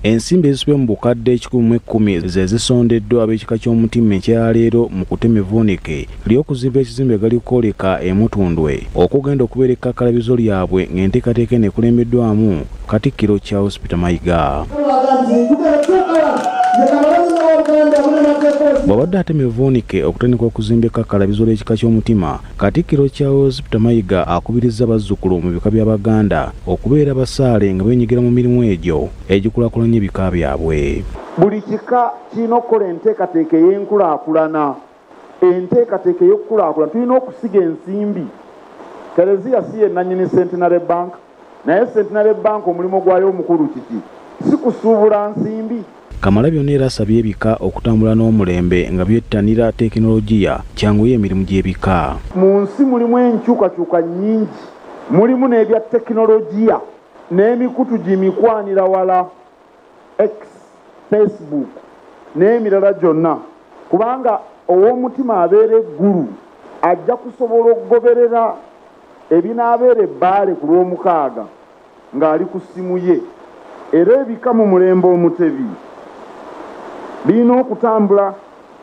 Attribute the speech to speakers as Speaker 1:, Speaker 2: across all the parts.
Speaker 1: Ensimbi ezisubye mu bukadde 110 ze zisondeddwa ab'ekika ky'omutima ekyaleero mu kutema evvuunike ly'okuzimba ekizimbe gali kwoleka e Mutundwe okugenda okubeera ekkakalabizo lyabwe ng'enteekateeka eno ekulembeddwamu Katikkiro Charles Peter Mayiga. Bw'abadde atema evvuunike okutandika okuzimba ekkakalabizo ly'ekika ky'omutima, Katikkiro Charles Peter Mayiga akubirizza bazzukulu mu bika by'Abaganda okubeera basaale nga beenyigira mu mirimu egyo egikulaakulanya ebika byabwe.
Speaker 2: Buli kika kirina okukola enteekateeka ey'enkulaakulana, enteekateeka ey'okukulaakulana. Tulina okusiga ensimbi. Kereziya si ye nannyini Centenary Bank, naye Centenary Bank omulimu gwayo omukulu kiki? Si kusuubula nsimbi.
Speaker 1: Kamalabyonna era asabye ebika okutambula n'omulembe nga byettanira tekinologiya kyanguye emirimu gy'ebika.
Speaker 2: Mu nsi mulimu enkyukakyuka nnyingi, mulimu n'ebya tekinologiya n'emikutu gimikwanira wala, X, Facebook n'emirala gyonna, kubanga ow'omutima abeera eggulu ajja kusobola okugoberera ebinaabeera ebbaale ku lw'omukaaga ng'ali ku ssimu ye. Era ebika mu mulembe omutebi birina okutambula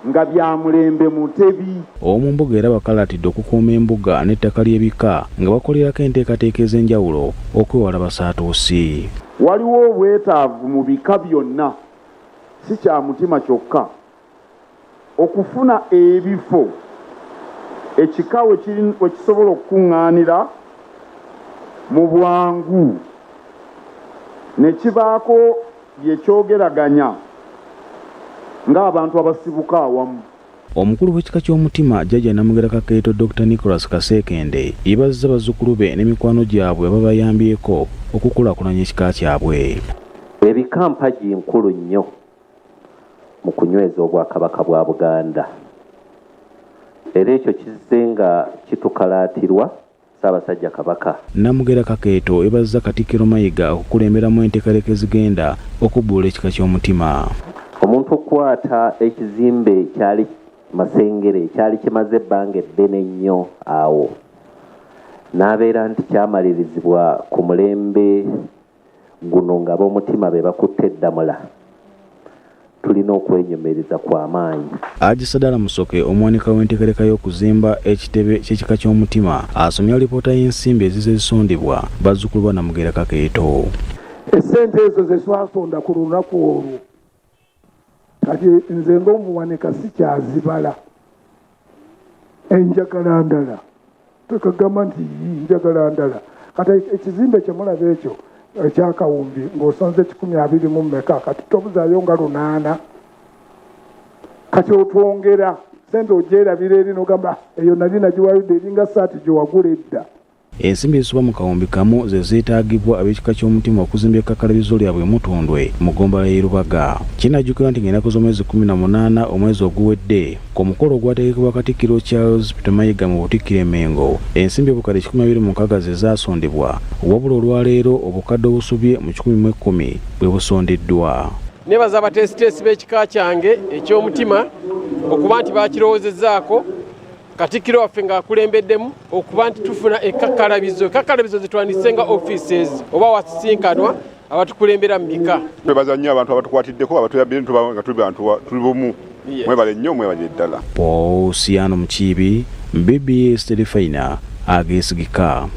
Speaker 2: nga bya mulembe mutebi.
Speaker 1: Omu mbuga era bakalatidde okukuuma embuga n'ettaka ly'ebika nga bakolerako enteekateeka ez'enjawulo okwewala basaatuusi.
Speaker 2: Waliwo obwetaavu mu bika byonna, si kya mutima kyokka, okufuna ebifo ekika we kisobola okukuŋŋaanira mu bwangu ne kibaako bye kyogeraganya ng'abantu abasibuka awamu.
Speaker 1: Omukulu w'ekika ky'omutima Jjajja Namugera Kakeeto Dr. Nicholas Kasekende yeebazizza bazzukulu be n'emikwano gyabwe ababayambyeko okukulaakulanya ekika kyabwe.
Speaker 3: Ebika mpagi nkulu nnyo mu kunyweza obwakabaka bwa Buganda, era ekyo kizze nga kitukalaatirwa Ssaabasajja Kabaka.
Speaker 1: Namugera Kakeeto yeebazizza Katikkiro Mayiga okukulemberamu enteekateeka ezigenda okubbuula ekika ky'omutima.
Speaker 3: Omuntu okukwata ekizimbe kyali Masengere kyali kimaze ebbanga eddene nnyo awo, n'abeera nti kyamalirizibwa ku mulembe guno ng'ab'omutima be bakutte eddamula. Tulina okwenyumiriza kw'amaanyi.
Speaker 1: Haji Sadala Musoke, omuwanika w'enteekateeka y'okuzimba ekitebe ky'ekika ky'omutima, asomya alipoota y'ensimbi ezize zisondebwa bazzukulu ba Namugera Kakeeto.
Speaker 4: Essente ezo ze twasonda ku lunaku olwo kati nze ng'omuwanika sikyazibala. Enjagala ndala tukagamba nti njagala ndala, kati ekizimbe kye mulaba ekyo ekyakawumbi ng'osonze 120 mu mmeka, kati tobuzaayo nga 8, kati otwongera sente ogyerabira eri n'ogamba eyo nali nagiwalidde eringa saati gye wagula edda.
Speaker 1: Ensimbi ezisuba mu kawumbi kamu ze zeetaagibwa ab'ekika ky'omutima okuzimba ekkakalabizo lyabwe Mutundwe mu ggombolola y'e Lubaga. Kinajjukirwa nti ng'ennaku z'omwezi 18 omwezi oguwedde ku mukolo ogwategekebwa Katikkiro Charles Peter Mayiga mu Butikkiro e Mengo, ensimbi obukadde 126 ze zaasondebwa, wabula olwaleero obukadde obusubye mu 110 bwe busondeddwa.
Speaker 5: Nebaza abateesiteesi b'ekika kyange eky'omutima okuba nti baakirowoozezaako, Katikkiro waffe ng'akulembeddemu okuba nti tufuna ekkakalabizo ze twandisenga offices oba wasinkanwa abatukulembera mu bika.
Speaker 6: Twebaza nnyo abantu abatukwatiddeko abatuyambye nga tuli bumu. Mwebale nnyo, mwebale ddala.
Speaker 1: Paul Siano Mukiibi, BBS Terefayina, ageesigika.